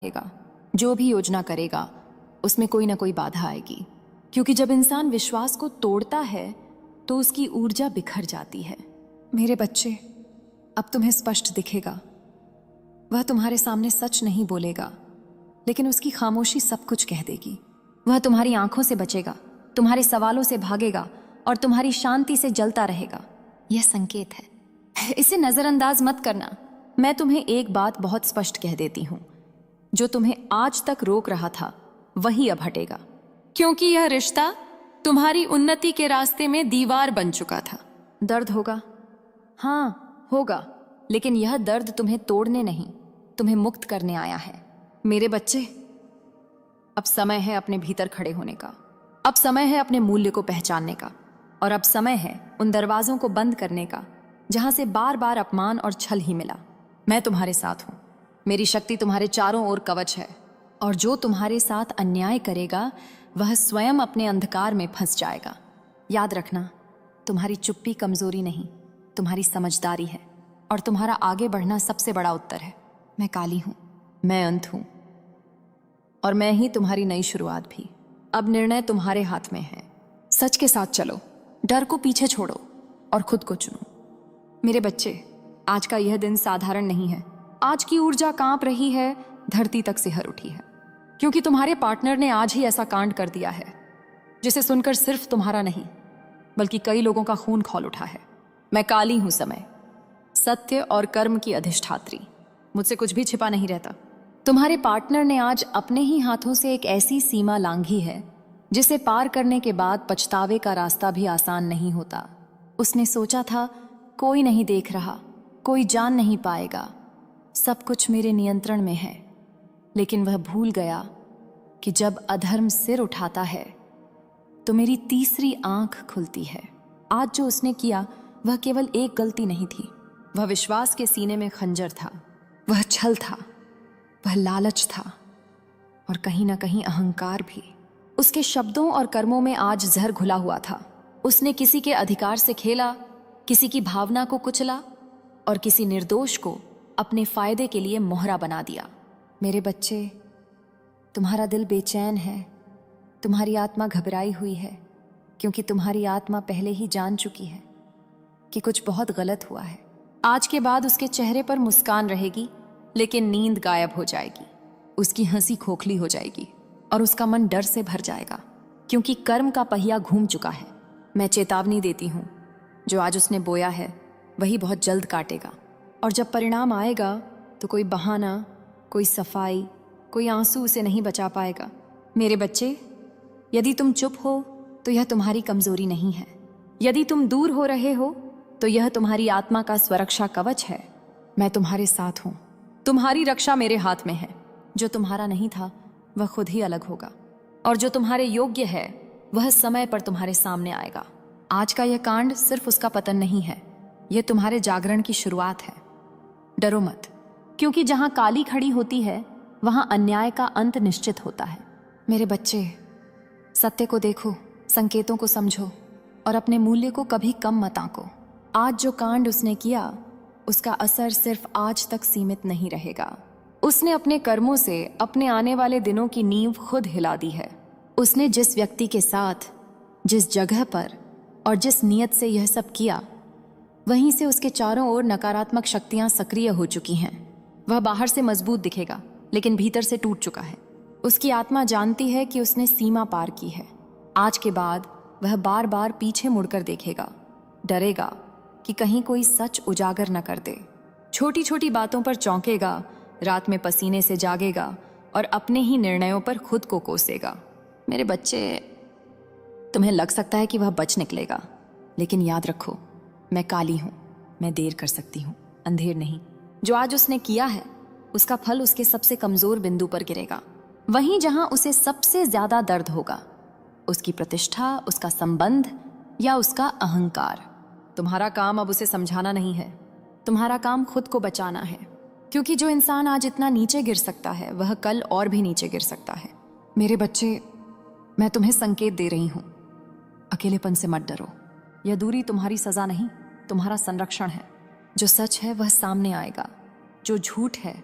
रहेगा। जो भी योजना करेगा उसमें कोई ना कोई बाधा आएगी, क्योंकि जब इंसान विश्वास को तोड़ता है तो उसकी ऊर्जा बिखर जाती है। मेरे बच्चे, अब तुम्हें स्पष्ट दिखेगा। वह तुम्हारे सामने सच नहीं बोलेगा, लेकिन उसकी खामोशी सब कुछ कह देगी। वह तुम्हारी आंखों से बचेगा, तुम्हारे सवालों से भागेगा और तुम्हारी शांति से जलता रहेगा। यह संकेत है, इसे नजरअंदाज मत करना। मैं तुम्हें एक बात बहुत स्पष्ट कह देती हूं, जो तुम्हें आज तक रोक रहा था वही अब हटेगा, क्योंकि यह रिश्ता तुम्हारी उन्नति के रास्ते में दीवार बन चुका था। दर्द होगा, हाँ होगा, लेकिन यह दर्द तुम्हें तोड़ने नहीं, तुम्हें मुक्त करने आया है। मेरे बच्चे, अब समय है अपने भीतर खड़े होने का। अब समय है अपने मूल्य को पहचानने का। और अब समय है उन दरवाजों को बंद करने का जहां से बार बार अपमान और छल ही मिला। मैं तुम्हारे साथ हूं, मेरी शक्ति तुम्हारे चारों ओर कवच है, और जो तुम्हारे साथ अन्याय करेगा वह स्वयं अपने अंधकार में फंस जाएगा। याद रखना, तुम्हारी चुप्पी कमजोरी नहीं, तुम्हारी समझदारी है, और तुम्हारा आगे बढ़ना सबसे बड़ा उत्तर है। मैं काली हूं, मैं अंत हूं, और मैं ही तुम्हारी नई शुरुआत भी। अब निर्णय तुम्हारे हाथ में है। सच के साथ चलो, डर को पीछे छोड़ो और खुद को चुनो। मेरे बच्चे, आज का यह दिन साधारण नहीं है। आज की ऊर्जा कांप रही है, धरती तक सिहर उठी है, क्योंकि तुम्हारे पार्टनर ने आज ही ऐसा कांड कर दिया है जिसे सुनकर सिर्फ तुम्हारा नहीं बल्कि कई लोगों का खून खौल उठा है। मैं काली हूं, समय, सत्य और कर्म की अधिष्ठात्री। मुझसे कुछ भी छिपा नहीं रहता। तुम्हारे पार्टनर ने आज अपने ही हाथों से एक ऐसी सीमा लांघी है जिसे पार करने के बाद पछतावे का रास्ता भी आसान नहीं होता। उसने सोचा था कोई नहीं देख रहा, कोई जान नहीं पाएगा, सब कुछ मेरे नियंत्रण में है। लेकिन वह भूल गया कि जब अधर्म सिर उठाता है तो मेरी तीसरी आंख खुलती है। आज जो उसने किया वह केवल एक गलती नहीं थी, वह विश्वास के सीने में खंजर था, वह छल था, वह लालच था, और कहीं ना कहीं अहंकार भी। उसके शब्दों और कर्मों में आज जहर घुला हुआ था। उसने किसी के अधिकार से खेला, किसी की भावना को कुचला, और किसी निर्दोष को अपने फायदे के लिए मोहरा बना दिया। मेरे बच्चे, तुम्हारा दिल बेचैन है, तुम्हारी आत्मा घबराई हुई है, क्योंकि तुम्हारी आत्मा पहले ही जान चुकी है कि कुछ बहुत गलत हुआ है। आज के बाद उसके चेहरे पर मुस्कान रहेगी, लेकिन नींद गायब हो जाएगी, उसकी हंसी खोखली हो जाएगी, और उसका मन डर से भर जाएगा, क्योंकि कर्म का पहिया घूम चुका है। मैं चेतावनी देती हूँ, जो आज उसने बोया है वही बहुत जल्द काटेगा, और जब परिणाम आएगा तो कोई बहाना, कोई सफाई, कोई आंसू उसे नहीं बचा पाएगा। मेरे बच्चे, यदि तुम चुप हो तो यह तुम्हारी कमजोरी नहीं है। यदि तुम दूर हो रहे हो तो यह तुम्हारी आत्मा का स्वरक्षा कवच है। मैं तुम्हारे साथ हूं, तुम्हारी रक्षा मेरे हाथ में है। जो तुम्हारा नहीं था वह खुद ही अलग होगा, और जो तुम्हारे योग्य है वह समय पर तुम्हारे सामने आएगा। आज का यह कांड सिर्फ उसका पतन नहीं है, यह तुम्हारे जागरण की शुरुआत है। डरो मत, क्योंकि जहां काली खड़ी होती है वहां अन्याय का अंत निश्चित होता है। मेरे बच्चे, सत्य को देखो, संकेतों को समझो, और अपने मूल्य को कभी कम मत आंको। आज जो कांड उसने किया उसका असर सिर्फ आज तक सीमित नहीं रहेगा। उसने अपने कर्मों से अपने आने वाले दिनों की नींव खुद हिला दी है। उसने जिस व्यक्ति के साथ, जिस जगह पर और जिस नियत से यह सब किया, वहीं से उसके चारों ओर नकारात्मक शक्तियां सक्रिय हो चुकी हैं। वह बाहर से मजबूत दिखेगा, लेकिन भीतर से टूट चुका है। उसकी आत्मा जानती है कि उसने सीमा पार की है। आज के बाद वह बार बार पीछे मुड़कर देखेगा, डरेगा कि कहीं कोई सच उजागर न कर दे। छोटी छोटी बातों पर चौंकेगा, रात में पसीने से जागेगा, और अपने ही निर्णयों पर खुद को कोसेगा। मेरे बच्चे, तुम्हें लग सकता है कि वह बच निकलेगा, लेकिन याद रखो, मैं काली हूं, मैं देर कर सकती हूं, अंधेर नहीं। जो आज उसने किया है उसका फल उसके सबसे कमजोर बिंदु पर गिरेगा, वहीं जहां उसे सबसे ज्यादा दर्द होगा, उसकी प्रतिष्ठा, उसका संबंध या उसका अहंकार। तुम्हारा काम अब उसे समझाना नहीं है, तुम्हारा काम खुद को बचाना है, क्योंकि जो इंसान आज इतना नीचे गिर सकता है वह कल और भी नीचे गिर सकता है। मेरे बच्चे, मैं तुम्हें संकेत दे रही हूं, अकेलेपन से मत डरो। यह दूरी तुम्हारी सजा नहीं, तुम्हारा संरक्षण है। जो सच है वह सामने आएगा, जो झूठ है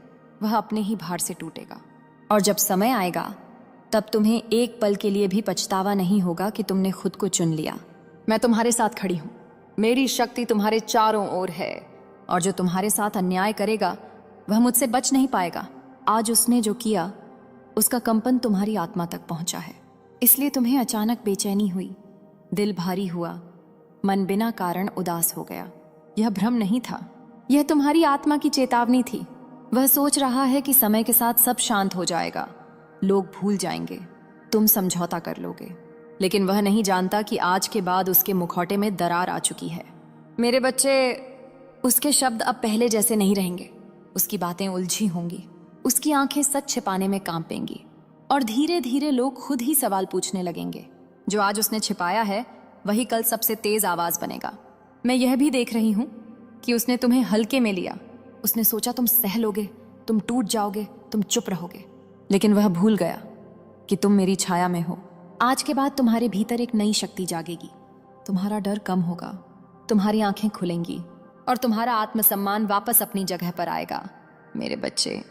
वह अपने ही भार से टूटेगा। और जब समय आएगा तब तुम्हें एक पल के लिए भी पछतावा नहीं होगा कि तुमने खुद को चुन लिया। मैं तुम्हारे साथ खड़ी हूं, मेरी शक्ति तुम्हारे चारों ओर है, और जो तुम्हारे साथ अन्याय करेगा वह मुझसे बच नहीं पाएगा। आज उसने जो किया उसका कंपन तुम्हारी आत्मा तक पहुंचा है, इसलिए तुम्हें अचानक बेचैनी हुई, दिल भारी हुआ, मन बिना कारण उदास हो गया। यह भ्रम नहीं था, यह तुम्हारी आत्मा की चेतावनी थी। वह सोच रहा है कि समय के साथ सब शांत हो जाएगा, लोग भूल जाएंगे, तुम समझौता कर लोगे, लेकिन वह नहीं जानता कि आज के बाद उसके मुखौटे में दरार आ चुकी है। मेरे बच्चे, उसके शब्द अब पहले जैसे नहीं रहेंगे, उसकी बातें उलझी होंगी, उसकी आंखें सच छिपाने में कांपेंगी, और धीरे धीरे लोग खुद ही सवाल पूछने लगेंगे। जो आज उसने छिपाया है वही कल सबसे तेज आवाज बनेगा। मैं यह भी देख रही हूं कि उसने तुम्हें हल्के में लिया। उसने सोचा तुम सह लोगे, तुम टूट जाओगे, तुम चुप रहोगे, लेकिन वह भूल गया कि तुम मेरी छाया में हो। आज के बाद तुम्हारे भीतर एक नई शक्ति जागेगी, तुम्हारा डर कम होगा, तुम्हारी आंखें खुलेंगी, और तुम्हारा आत्मसम्मान वापस अपनी जगह पर आएगा। मेरे बच्चे,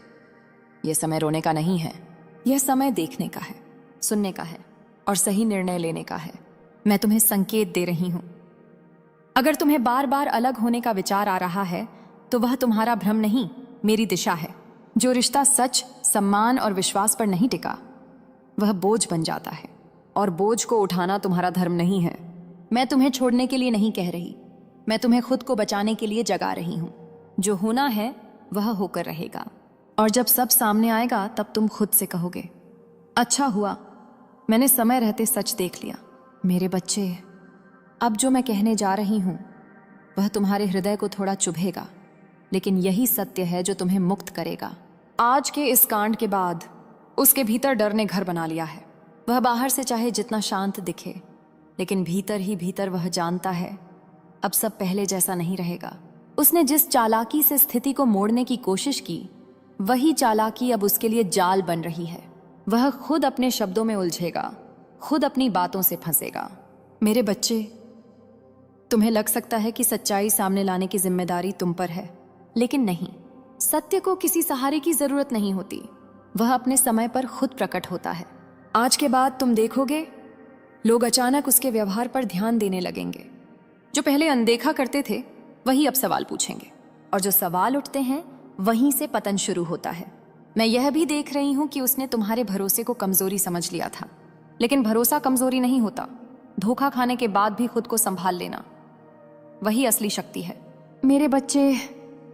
यह समय रोने का नहीं है, यह समय देखने का है, सुनने का है, और सही निर्णय लेने का है। मैं तुम्हें संकेत दे रही हूं। अगर तुम्हें बार बार अलग होने का विचार आ रहा है तो वह तुम्हारा भ्रम नहीं, मेरी दिशा है। जो रिश्ता सच, सम्मान और विश्वास पर नहीं टिका वह बोझ बन जाता है, और बोझ को उठाना तुम्हारा धर्म नहीं है। मैं तुम्हें छोड़ने के लिए नहीं कह रही, मैं तुम्हें खुद को बचाने के लिए जगा रही हूं। जो होना है वह होकर रहेगा, और जब सब सामने आएगा तब तुम खुद से कहोगे, अच्छा हुआ मैंने समय रहते सच देख लिया। मेरे बच्चे, अब जो मैं कहने जा रही हूं वह तुम्हारे हृदय को थोड़ा चुभेगा, लेकिन यही सत्य है जो तुम्हें मुक्त करेगा। आज के इस कांड के बाद उसके भीतर डर ने घर बना लिया है। वह बाहर से चाहे जितना शांत दिखे, लेकिन भीतर ही भीतर वह जानता है अब सब पहले जैसा नहीं रहेगा। उसने जिस चालाकी से स्थिति को मोड़ने की कोशिश की, वही चालाकी अब उसके लिए जाल बन रही है। वह खुद अपने शब्दों में उलझेगा, खुद अपनी बातों से फंसेगा। मेरे बच्चे, तुम्हें लग सकता है कि सच्चाई सामने लाने की जिम्मेदारी तुम पर है, लेकिन नहीं, सत्य को किसी सहारे की जरूरत नहीं होती, वह अपने समय पर खुद प्रकट होता है। आज के बाद तुम देखोगे लोग अचानक उसके व्यवहार पर ध्यान देने लगेंगे। जो पहले अनदेखा करते थे वही अब सवाल पूछेंगे, और जो सवाल उठते हैं वहीं से पतन शुरू होता है। मैं यह भी देख रही हूं कि उसने तुम्हारे भरोसे को कमजोरी समझ लिया था, लेकिन भरोसा कमजोरी नहीं होता। धोखा खाने के बाद भी खुद को संभाल लेना वही असली शक्ति है। मेरे बच्चे,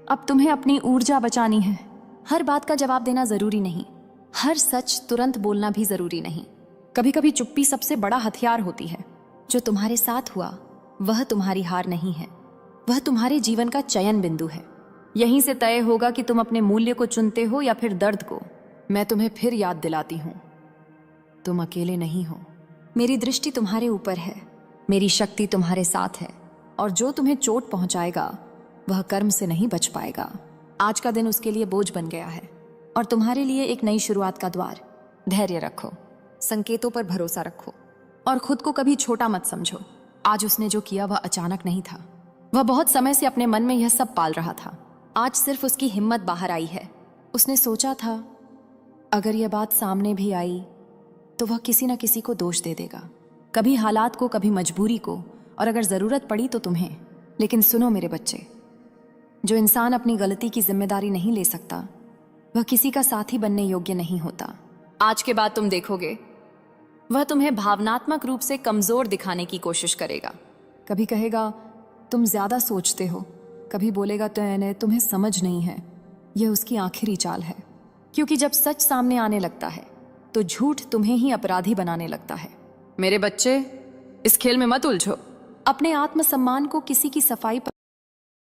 अब तुम्हें अपनी ऊर्जा बचानी है। हर बात का जवाब देना जरूरी नहीं, हर सच तुरंत बोलना भी जरूरी नहीं। कभी कभी चुप्पी सबसे बड़ा हथियार होती है। जो तुम्हारे साथ हुआ वह तुम्हारी हार नहीं है, वह तुम्हारे जीवन का चयन बिंदु है। यहीं से तय होगा कि तुम अपने मूल्य को चुनते हो या फिर दर्द को। मैं तुम्हें फिर याद दिलाती हूं, तुम अकेले नहीं हो। मेरी दृष्टि तुम्हारे ऊपर है, मेरी शक्ति तुम्हारे साथ है, और जो तुम्हें चोट पहुंचाएगा वह कर्म से नहीं बच पाएगा। आज का दिन उसके लिए बोझ बन गया है, और तुम्हारे लिए एक नई शुरुआत का द्वार। धैर्य रखो, संकेतों पर भरोसा रखो, और खुद को कभी छोटा मत समझो। आज उसने जो किया वह अचानक नहीं था, वह बहुत समय से अपने मन में यह सब पाल रहा था। आज सिर्फ उसकी हिम्मत बाहर आई है। उसने सोचा था अगर यह बात सामने भी आई तो वह किसी न किसी को दोष दे देगा, कभी हालात को, कभी मजबूरी को, और अगर जरूरत पड़ी तो तुम्हें। लेकिन सुनो मेरे बच्चे, जो इंसान अपनी गलती की जिम्मेदारी नहीं ले सकता वह किसी का साथी बनने योग्य नहीं होता। आज के बाद तुम देखोगे वह तुम्हें भावनात्मक रूप से कमजोर दिखाने की कोशिश करेगा। कभी कहेगा तुम ज्यादा सोचते हो, कभी बोलेगा तो तुम्हें समझ नहीं है। यह उसकी आखिरी चाल है, क्योंकि जब सच सामने आने लगता है तो झूठ तुम्हें ही अपराधी बनाने लगता है। मेरे बच्चे, इस खेल में मत उलझो। अपने आत्मसम्मान को किसी की सफाई पर